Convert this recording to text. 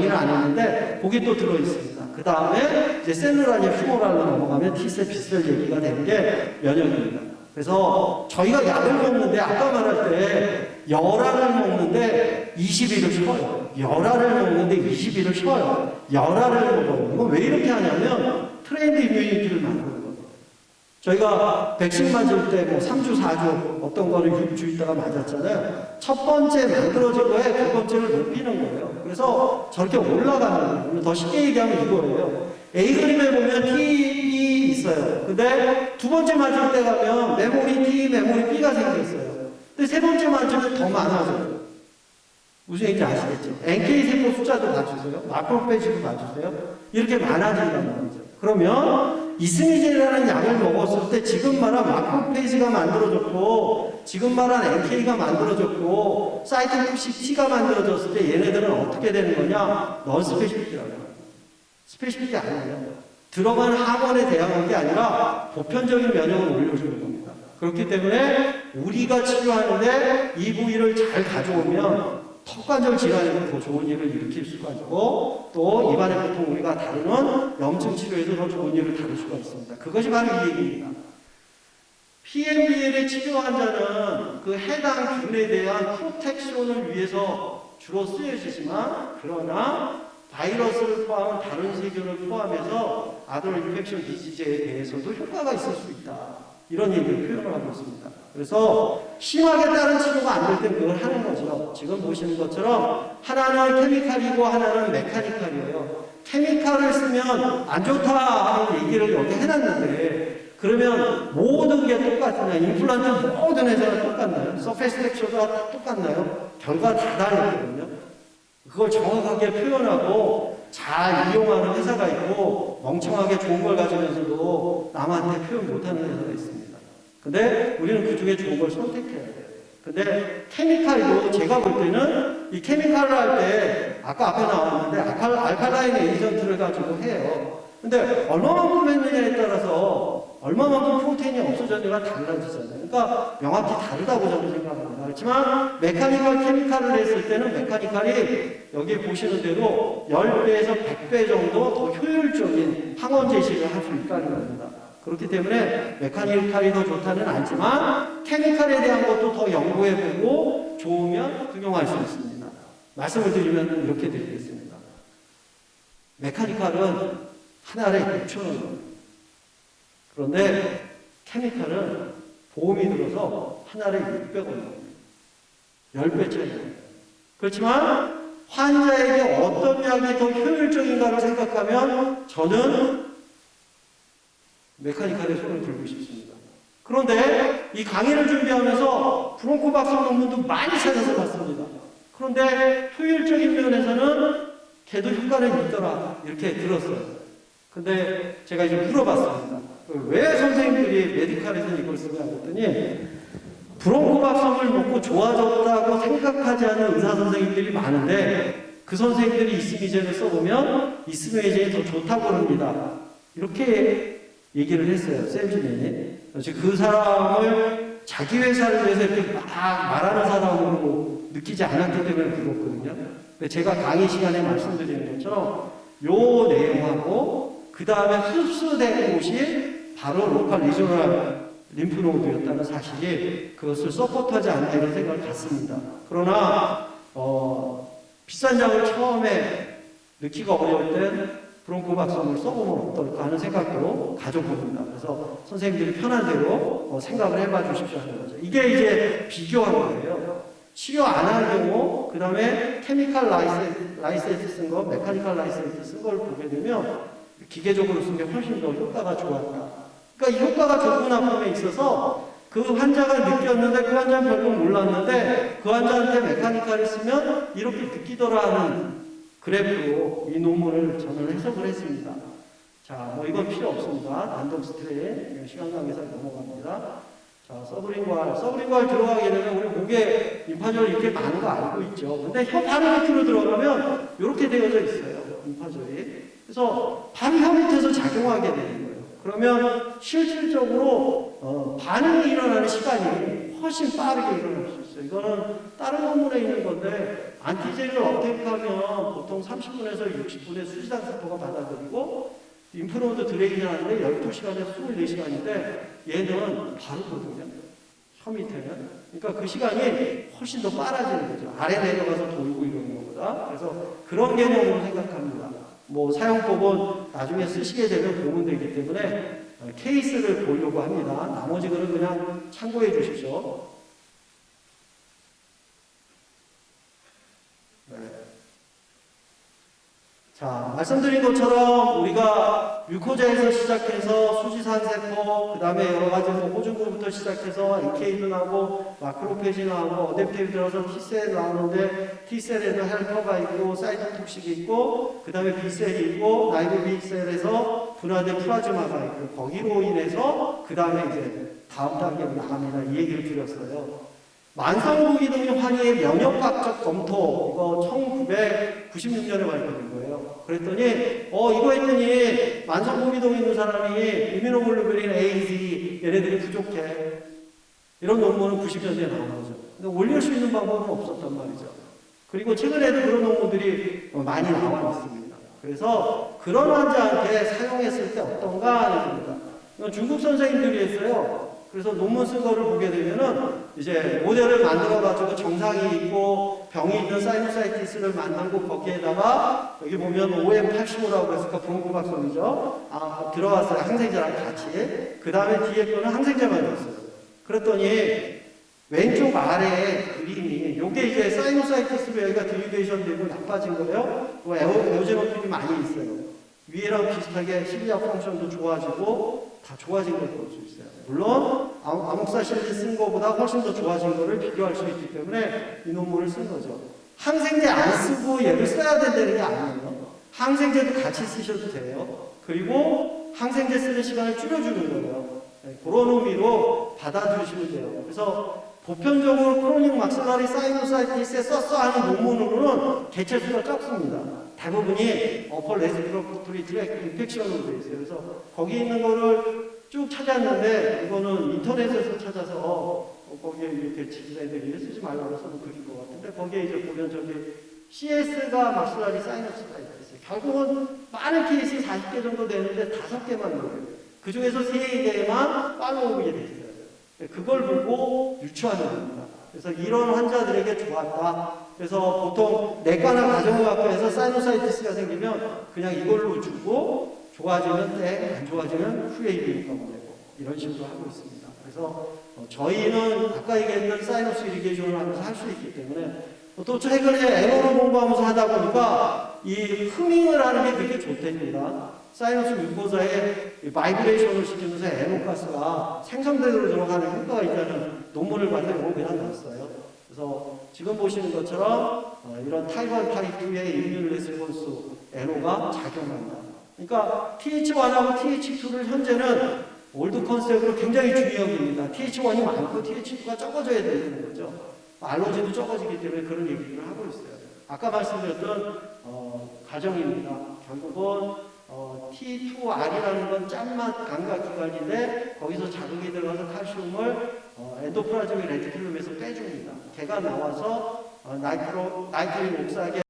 정의를 안 했는데 거기 또 들어있습니다. 그 다음에 이제 셀룰라니 휴모랄로 넘어가면 T셀, B셀 얘기가 되는 게 면역입니다. 그래서 저희가 약을 먹는데 아까 말할 때 열알을 먹는데 20일을 쉬어요. 열알을 먹는데 20일을 쉬어요. 열알을 먹어요. 이거 왜 이렇게 하냐면 트레인드 이뮤니티를 만드는 거예요. 저희가 백신 맞을 때 뭐 3주, 4주 어떤 거는 6주 있다가 맞았잖아요. 첫 번째 만들어진 거에 두 번째를 높이는 거예요. 그래서 저렇게 올라가는 거예요. 더 쉽게 얘기하면 이거예요. A 그림에 보면 T 있어요. 근데 두 번째 맞을 때 가면 메모리 T, 메모리 B가 생겼어요. 근데 세 번째 맞으면 더 많아져요. 무슨 얘기인지 아시겠죠? NK 세포 숫자도 봐주세요. 마크로페이지도 봐주세요. 이렇게 많아진단 말이죠. 그러면 이스미제라는 약을 먹었을 때 지금 말한 마크로페이지가 만들어졌고 지금 말한 NK가 만들어졌고 사이토톡식 T가 만들어졌을 때 얘네들은 어떻게 되는 거냐? 넌 스페시픽이라고 해요. 스페시픽이 아니에요. 들어간 항원에 대항한 게 아니라 보편적인 면역을 올려주는 겁니다. 그렇기 때문에 우리가 치료하는데 이 부위를 잘 가져오면 턱관절 질환에도 더 좋은 일을 일으킬 수가 있고 또 입안에 보통 우리가 다루는 염증 치료에도 더 좋은 일을 다룰 수가 있습니다. 그것이 바로 이 얘기입니다. PMBL의 치료 환자는 그 해당 균에 대한 프로텍션을 위해서 주로 쓰여지지만 그러나 바이러스를 포함한 다른 세균을 포함해서 아동 인펙션 디지즈에 대해서도 효과가 있을 수 있다. 이런 얘기를 표현을 하고 있습니다. 그래서 심하게 다른 치료가 안 될 땐 그걸 하는 거죠. 지금 보시는 것처럼 하나는 케미칼이고 하나는 메카니칼이에요. 케미칼을 쓰면 안 좋다 하는 얘기를 여기 해놨는데 그러면 모든 게 똑같나요? 임플란트 모든 회사가 똑같나요? 서페이스 텍처가 똑같나요? 결과 다 다르거든요. 그걸 정확하게 표현하고 잘 이용하는 회사가 있고 멍청하게 좋은 걸 가지면서도 남한테 표현 못하는 회사가 있습니다. 근데 우리는 그 중에 좋은 걸 선택해야 돼요. 근데 케미칼도 제가 볼 때는 이 케미칼을 할 때 아까 앞에 나왔는데 알칼라인 에이전트를 가지고 해요. 근데 얼마만큼 했느냐에 따라서 얼마만큼 프로테인이 없어졌느냐가 달라지잖아요. 그러니까 명확히 다르다고 저는 생각합니다. 그렇지만 메카니컬 케미칼을 했을 때는 메카니칼이 여기 보시는 대로 10배에서 100배 정도 더 효율적인 항원 제시를 할 수 있다는 겁니다. 그렇기 때문에 메카니칼이 더 좋다는 알지만 케미칼에 대한 것도 더 연구해보고 좋으면 등용할 수 있습니다. 말씀을 드리면 이렇게 드리겠습니다. 메카니칼은 한 알에 6,000원. 그런데 케미칼은 보험이 들어서 한 알에 600원. 10배 차이예요. 그렇지만 환자에게 어떤 약이 더 효율적인가를 생각하면 저는 메카니칼에 손을 들고 싶습니다. 그런데 이 강의를 준비하면서 브론코 박사 논문도 많이 찾아서 봤습니다. 그런데 효율적인 면에서는 걔도 효과는 있더라 이렇게 들었어요. 근데 제가 이제 물어봤습니다. 왜 선생님들이 메디칼에서 이걸 쓰냐고 했더니 브론코박성을 놓고 좋아졌다고 생각하지 않는 의사 선생님들이 많은데 그 선생님들이 이스미제를 써보면 이스미제이 더 좋다고 합니다. 이렇게 얘기를 했어요. 셀주맨이. 그 사람을 자기 회사를 위해서 이렇게 막 말하는 사람으로 느끼지 않았기 때문에 그렇거든요. 근데 제가 강의 시간에 말씀드리는 것처럼 요 내용하고 그 다음에 흡수된 곳이 바로 로컬 리저널 림프노드였다는 사실이 그것을 서포트하지 않나 이런 생각을 갖습니다. 그러나 비싼 약을 처음에 넣기가 어려울 땐 브론코박성을 써보면 어떨까 하는 생각도 가져봅니다. 그래서 선생님들이 편한 대로 생각을 해봐 주십시오 하는 거죠. 이게 이제 비교한 거예요. 치료 안 할 경우, 그 다음에 케미칼 라이센스 쓴 거, 메카니컬 라이센스 쓴 걸 보게 되면 기계적으로 쓴 게 훨씬 더 효과가 좋았다. 그러니까 이 효과가 좋고 나쁨에 있어서 그 환자가 느꼈는데 그 환자는 별로 몰랐는데 그 환자한테 메카니컬을 쓰면 이렇게 느끼더라 하는 그래프로 이 논문을 저는 해석을 했습니다. 자, 뭐 이건 필요 없습니다. 난동 스트레인 시간 관계상 넘어갑니다. 자, 서브링괄 들어가게 되면 우리 목에 임파절이 이렇게 많은 거 알고 있죠. 근데 혀 바로 밑으로 들어가면 이렇게 되어져 있어요. 임파절이. 그래서 바로 혀 밑에서 작용하게 되는 거예요. 그러면 실질적으로 반응이 일어나는 시간이 훨씬 빠르게 일어날 수 있어요. 이거는 다른 논문에 있는 건데 안티제를 업테이크하면 보통 30분에서 60분의 수지당 세포가 받아들이고 림프노드 드레인을 하는데 12시간에서 24시간인데 얘는 바로거든요. 혀 밑에는. 그러니까 그 시간이 훨씬 더 빨라지는 거죠. 아래 내려가서 돌고 이러는 것보다. 그래서 그런 개념으로 생각합니다. 뭐 사용법은 나중에 쓰시게 되면 보면 되기 때문에 케이스를 보려고 합니다. 나머지 거는 그냥 참고해 주십시오. 네. 자, 말씀드린 것처럼 우리가 뮤코자에서 시작해서 수지산세포, 그 다음에 여러 가지 호중구부터 시작해서 NK도 나오고 마크로페지 나오고 어댑티브 들어서 T셀 나오는데 T셀에는 헬퍼가 있고 사이토톡식이 있고 그 다음에 B셀이 있고 나이브 B셀에서 분화된 플라즈마가 있고 거기로 인해서 그 다음에 이제 다음 단계로 나갑니다. 이 얘기를 드렸어요. 만성부기동의 환희의 면역학적 검토, 이거 1996년에 발표된 거예요. 그랬더니, 이거 했더니, 만성부기동 있는 사람이 이뮤노글로불린 A, Z, 얘네들이 부족해. 이런 논문은 90년대에 나온 거죠. 근데 올릴 수 있는 방법은 없었단 말이죠. 그리고 최근에도 그런 논문들이 많이 나와 있습니다. 그래서 그런 환자한테 사용했을 때 어떤가 하는 겁니다. 이건 중국 선생님들이 했어요. 그래서 논문 쓴 거를 보게 되면은 이제 모델을 만들어가지고 정상이 있고 병이 있는 사이노사이티스를 만나고 거기에다가 여기 보면 OM85라고 해서 브론코박성이죠. 들어갔어요. 항생제랑 같이. 그 다음에 뒤에 거는 항생제만 넣었어요. 그랬더니 왼쪽 아래에 그림이 요게 이제 사이노사이티스로 여기가 드리베이션 되고 나빠진 거예요. 에오제노필이 많이 있어요. 위에랑 비슷하게 시리아 펑션도 좋아지고 다 좋아진 걸 볼 수 있어요. 물론 아목사실린 쓴 거보다 훨씬 더 좋아진 거를 비교할 수 있기 때문에 이 논문을 쓴 거죠. 항생제 안 쓰고 얘를 써야 된다는 게 아니에요. 항생제도 같이 쓰셔도 돼요. 그리고 항생제 쓰는 시간을 줄여주는 거예요. 네, 그런 의미로 받아주시면 돼요. 그래서 보편적으로 크로닉 막실라리 사이노사이티스에 썼어 하는 논문으로는 개체수가 적습니다. 대부분이 어퍼 레스피러토리 트랙 인펙션으로 되어 있어요. 그래서 거기 있는 거를 쭉 찾았는데 이거는 인터넷에서 찾아서 거기에 이렇게 지지자들이 쓰지 말라고 써도 그린 것 같은데 거기에 이제 보면 저기 CS가 막실라리 사이너스가 있어요. 결국은 많은 케이스 40개 정도 되는데 5개만 나와요. 그 중에서 3개만 팔로우업이 돼 있어요. 그걸 보고 유추하는 겁니다. 그래서 이런 환자들에게 좋았다. 그래서 보통 내과나 가정의학과에서 사이노사이티스가 생기면 그냥 이걸로 주고 좋아지면 때, 안 좋아지면 후에 이비인후과 보내고 이런 식으로 하고 있습니다. 그래서 저희는 아까 얘기했던 사이너스 이리게이션을 하면서 할 수 있기 때문에 또 최근에 에너를 공부하면서 하다 보니까 이 흐밍을 하는 게 되게 좋답니다. 사이너스 뮤코자에 바이브레이션을 시키면서 에노가스가 생성대로 들어가는 효과가 있다는 논문을 만들고 그냥 났어요. 그래서 지금 보시는 것처럼 이런 타입1 타입2의 이뮤 레스폰스 에노가 작용한다. 그러니까 TH1하고 TH2를 현재는 올드 컨셉으로 굉장히 중요히 여깁니다. TH1이 많고 TH2가 적어져야 되는 거죠. 알러지도 적어지기 때문에 그런 얘기를 하고 있어요. 아까 말씀드렸던 과정입니다. 결국은 T2R이라는 건 짠맛 감각기관인데 거기서 자극이 들어가서 칼슘을 엔도플라즈믹 레티큘럼에서 빼줍니다. 걔가 나와서 나이트린 옥사계